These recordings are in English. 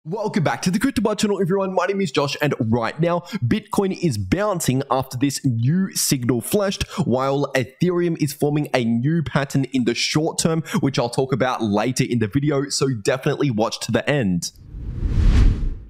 Welcome back to the cryptowrld channel, everyone. My name is Josh, and right now Bitcoin is bouncing after this new signal flashed, while Ethereum is forming a new pattern in the short term, which I'll talk about later in the video, so definitely watch to the end.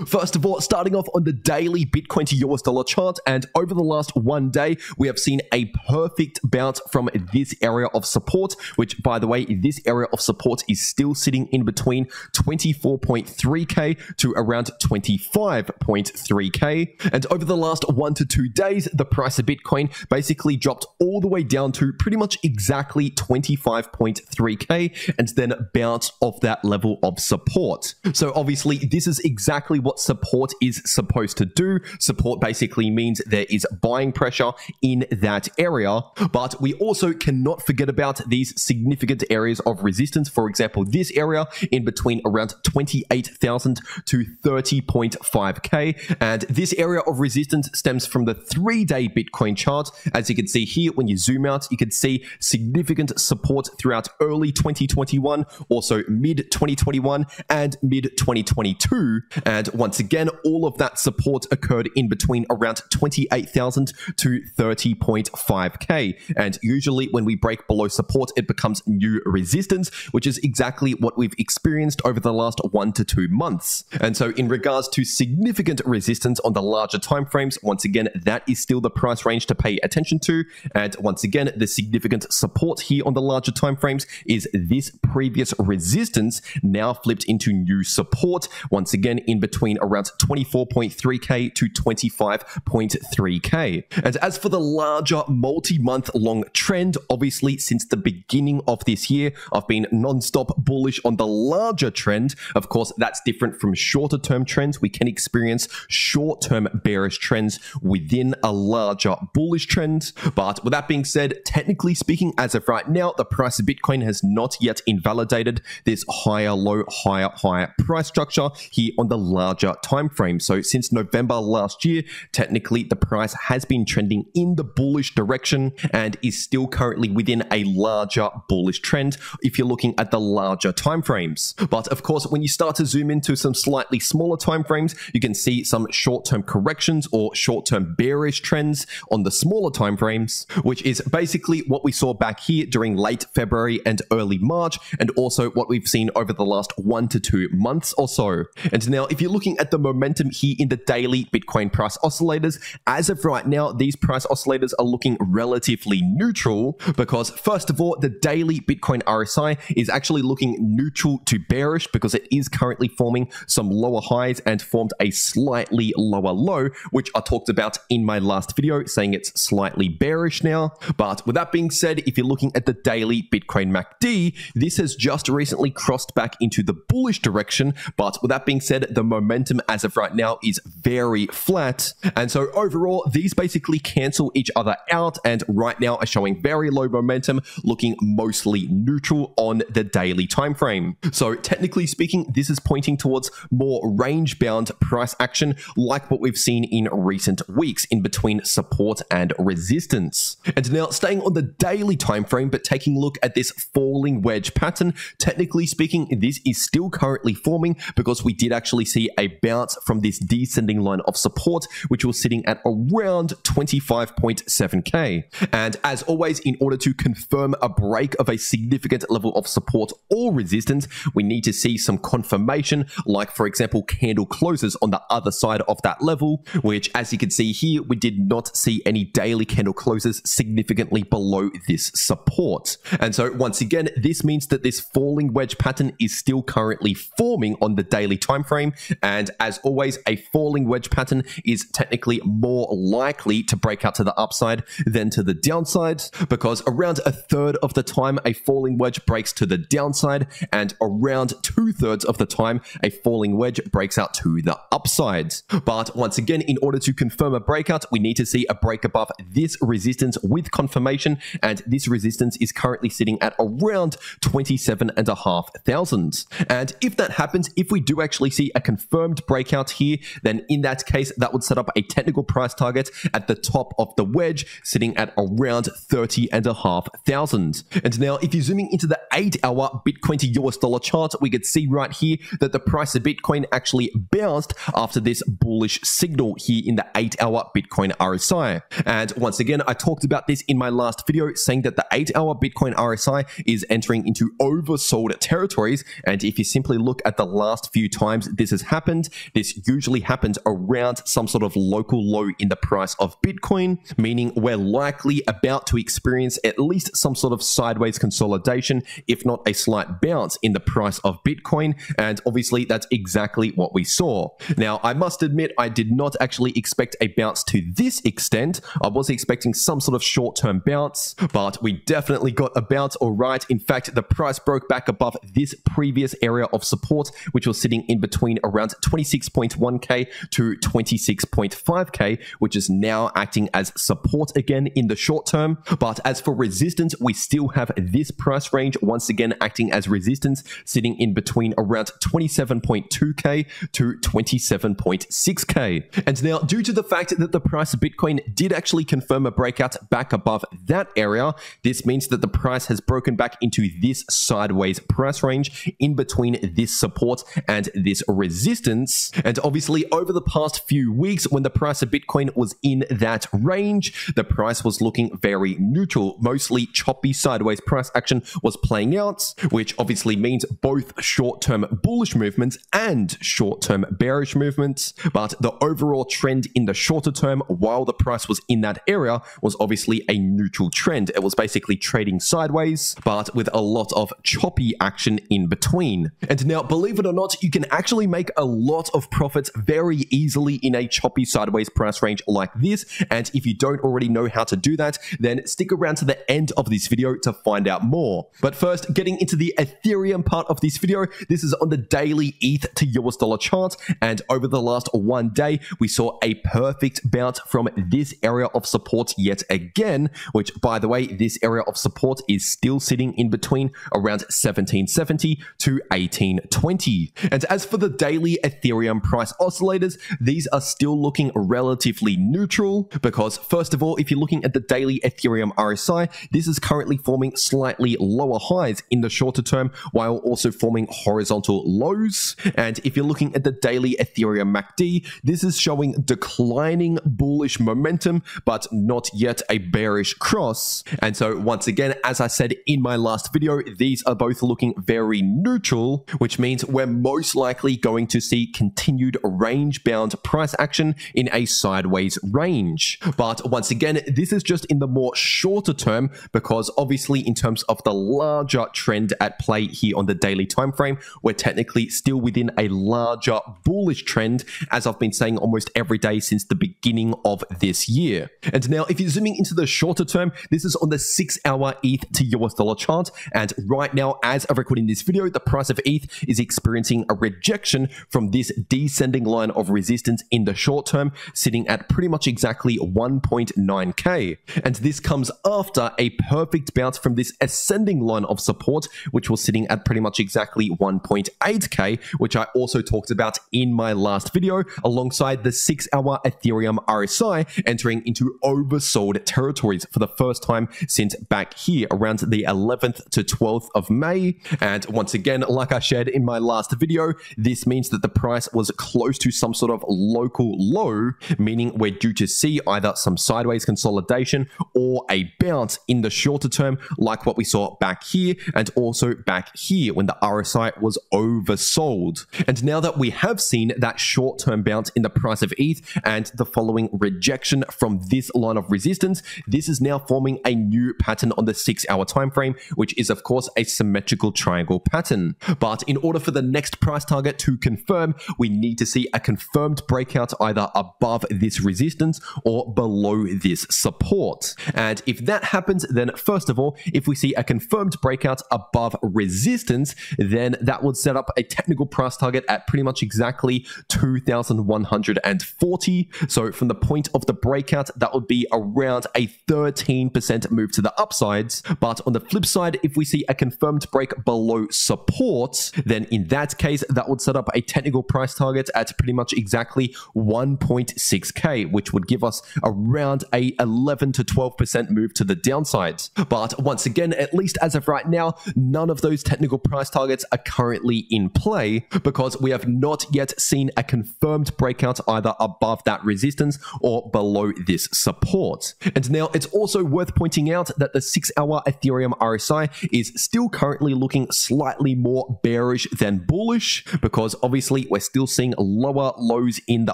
First of all, starting off on the daily Bitcoin to US dollar chart, and over the last one day, we have seen a perfect bounce from this area of support, which, by the way, this area of support is still sitting in between 24.3k to around 25.3k. And over the last 1 to 2 days, the price of Bitcoin basically dropped all the way down to pretty much exactly 25.3k and then bounced off that level of support. So obviously, this is exactly what support is supposed to do. Support basically means there is buying pressure in that area, but we also cannot forget about these significant areas of resistance. For example, this area in between around 28,000 to 30.5k, and this area of resistance stems from the 3-day Bitcoin chart. As you can see here, when you zoom out, you can see significant support throughout early 2021, also mid 2021 and mid 2022, and once again, all of that support occurred in between around 28,000 to 30.5k. And usually when we break below support, it becomes new resistance, which is exactly what we've experienced over the last 1 to 2 months. And so in regards to significant resistance on the larger timeframes, once again, that is still the price range to pay attention to. And once again, the significant support here on the larger timeframes is this previous resistance now flipped into new support, once again in between around 24.3k to 25.3k. And as for the larger multi-month long trend, obviously since the beginning of this year, I've been non-stop bullish on the larger trend. Of course, that's different from shorter term trends. We can experience short-term bearish trends within a larger bullish trend. But with that being said, technically speaking, as of right now, the price of Bitcoin has not yet invalidated this higher low, higher higher price structure here on the larger time frame. So since November last year, technically the price has been trending in the bullish direction and is still currently within a larger bullish trend if you're looking at the larger time frames. But of course, when you start to zoom into some slightly smaller time frames, you can see some short-term corrections or short-term bearish trends on the smaller time frames, which is basically what we saw back here during late February and early March, and also what we've seen over the last 1 to 2 months or so. And now if you're looking at the momentum here in the daily Bitcoin price oscillators, as of right now, these price oscillators are looking relatively neutral because, first of all, the daily Bitcoin RSI is actually looking neutral to bearish because it is currently forming some lower highs and formed a slightly lower low, which I talked about in my last video, saying it's slightly bearish now. But with that being said, if you're looking at the daily Bitcoin MACD, this has just recently crossed back into the bullish direction. But with that being said, the momentum as of right now is very flat, and so overall these basically cancel each other out, and right now are showing very low momentum, looking mostly neutral on the daily time frame. So technically speaking, this is pointing towards more range bound price action like what we've seen in recent weeks in between support and resistance. And now staying on the daily time frame but taking a look at this falling wedge pattern, technically speaking this is still currently forming because we did actually see a bounce from this descending line of support, which was sitting at around 25.7k. And as always, in order to confirm a break of a significant level of support or resistance, we need to see some confirmation, like for example candle closes on the other side of that level, which as you can see here, we did not see any daily candle closes significantly below this support. And so once again, this means that this falling wedge pattern is still currently forming on the daily time frame, and as always, a falling wedge pattern is technically more likely to break out to the upside than to the downside, because around a third of the time a falling wedge breaks to the downside, and around 2/3 of the time a falling wedge breaks out to the upside. But once again, in order to confirm a breakout, we need to see a break above this resistance with confirmation, and this resistance is currently sitting at around 27,500. And if that happens, if we do actually see a confirmed confirmed breakout here, then in that case, that would set up a technical price target at the top of the wedge, sitting at around 30,500. And now, if you're zooming into the 8-hour Bitcoin to US dollar chart, we could see right here that the price of Bitcoin actually bounced after this bullish signal here in the 8-hour Bitcoin RSI. And once again, I talked about this in my last video, saying that the 8-hour Bitcoin RSI is entering into oversold territories. And if you simply look at the last few times this has happened, this usually happens around some sort of local low in the price of Bitcoin, meaning we're likely about to experience at least some sort of sideways consolidation, if not a slight bounce in the price of Bitcoin. And obviously that's exactly what we saw. Now, I must admit, I did not actually expect a bounce to this extent. I was expecting some sort of short-term bounce, but we definitely got a bounce, all right. In fact, the price broke back above this previous area of support, which was sitting in between around 26.1k to 26.5k, which is now acting as support again in the short term. But as for resistance, we still have this price range once again acting as resistance, sitting in between around 27.2k to 27.6k. And now, due to the fact that the price of Bitcoin did actually confirm a breakout back above that area, this means that the price has broken back into this sideways price range in between this support and this resistance. And obviously, over the past few weeks, when the price of Bitcoin was in that range, the price was looking very neutral. Mostly choppy sideways price action was playing out, which obviously means both short-term bullish movements and short-term bearish movements. But the overall trend in the shorter term, while the price was in that area, was obviously a neutral trend. It was basically trading sideways, but with a lot of choppy action in between. And now, believe it or not, you can actually make a lot of profits very easily in a choppy sideways price range like this. And if you don't already know how to do that, then stick around to the end of this video to find out more. But first, getting into the Ethereum part of this video, this is on the daily ETH to US dollar chart. And over the last one day, we saw a perfect bounce from this area of support yet again, which, by the way, this area of support is still sitting in between around 1770 to 1820. And as for the daily Ethereum price oscillators, these are still looking relatively neutral because, first of all, if you're looking at the daily Ethereum RSI, this is currently forming slightly lower highs in the shorter term while also forming horizontal lows. And if you're looking at the daily Ethereum MACD, this is showing declining bullish momentum, but not yet a bearish cross. And so once again, as I said in my last video, these are both looking very neutral, which means we're most likely going to see continued range-bound price action in a sideways range. But once again, this is just in the more shorter term because obviously in terms of the larger trend at play here on the daily time frame, we're technically still within a larger bullish trend, as I've been saying almost every day since the beginning of this year. And now, if you're zooming into the shorter term, this is on the 6-hour ETH to US dollar chart. And right now, as I'm recording this video, the price of ETH is experiencing a rejection from this descending line of resistance in the short term, sitting at pretty much exactly 1.9k. And this comes after a perfect bounce from this ascending line of support, which was sitting at pretty much exactly 1.8k, which I also talked about in my last video, alongside the 6-hour Ethereum RSI entering into oversold territories for the first time since back here around the 11th to 12th of May. And once again, like I shared in my last video, this means that the price was close to some sort of local low, meaning we're due to see either some sideways consolidation or a bounce in the shorter term, like what we saw back here and also back here when the RSI was oversold. And now that we have seen that short-term bounce in the price of ETH and the following rejection from this line of resistance, this is now forming a new pattern on the 6-hour time frame, which is of course a symmetrical triangle pattern. But in order for the next price target to confirm, we need to see a confirmed breakout either above this resistance or below this support. And if that happens, then first of all, if we see a confirmed breakout above resistance, then that would set up a technical price target at pretty much exactly 2,140. So So from the point of the breakout, that would be around a 13% move to the upsides. But on the flip side, if we see a confirmed break below support, then in that case, that would set up a technical price target at pretty much exactly 1.6k, which would give us around a 11 to 12% move to the downside. But once again, at least as of right now, none of those technical price targets are currently in play because we have not yet seen a confirmed breakout either above that resistance or below this support. And now it's also worth pointing out that the 6-hour Ethereum RSI is still currently looking slightly more bearish than bullish because obviously we're still seeing lower lows in the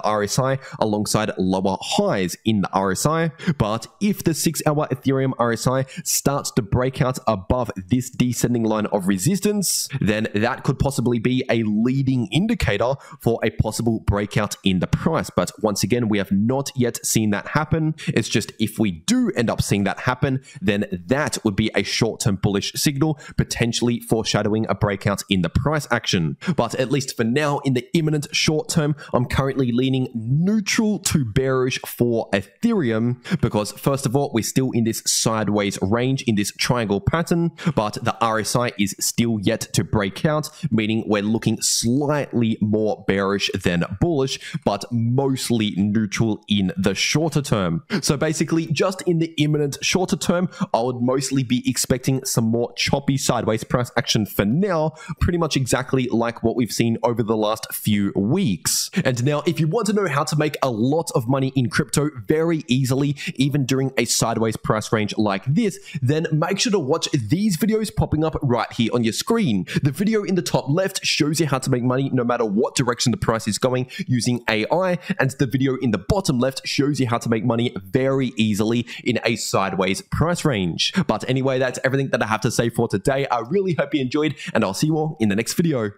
RSI alongside lower highs in the RSI. But if the 6-hour Ethereum RSI starts to break out above this descending line of resistance, then that could possibly be a leading indicator for a possible breakout in the price. But once again, we have not yet seen that happen. It's just if we do end up seeing that happen, then that would be a short-term bullish signal, potentially foreshadowing a breakout in the price action. But at least for now, in the imminent short term, I'm currently leaning neutral to bearish for Ethereum because first of all, we're still in this sideways range in this triangle pattern, but the RSI is still yet to break out, meaning we're looking slightly more bearish than bullish, but mostly neutral in the shorter term. So basically, just in the imminent shorter term, I would mostly be expecting some more choppy sideways price action for now, pretty much exactly like what we've seen over the last few weeks. And now, if you want to know how to make a lot of money in crypto very easily, even during a sideways price range like this, then make sure to watch these videos popping up right here on your screen. The video in the top left shows you how to make money no matter what direction the price is going using AI, and the video in the bottom left shows you how to make money very easily in a sideways price range. But anyway, that's everything that I have to say for today. I really hope you enjoyed, and I'll see you all in the next video.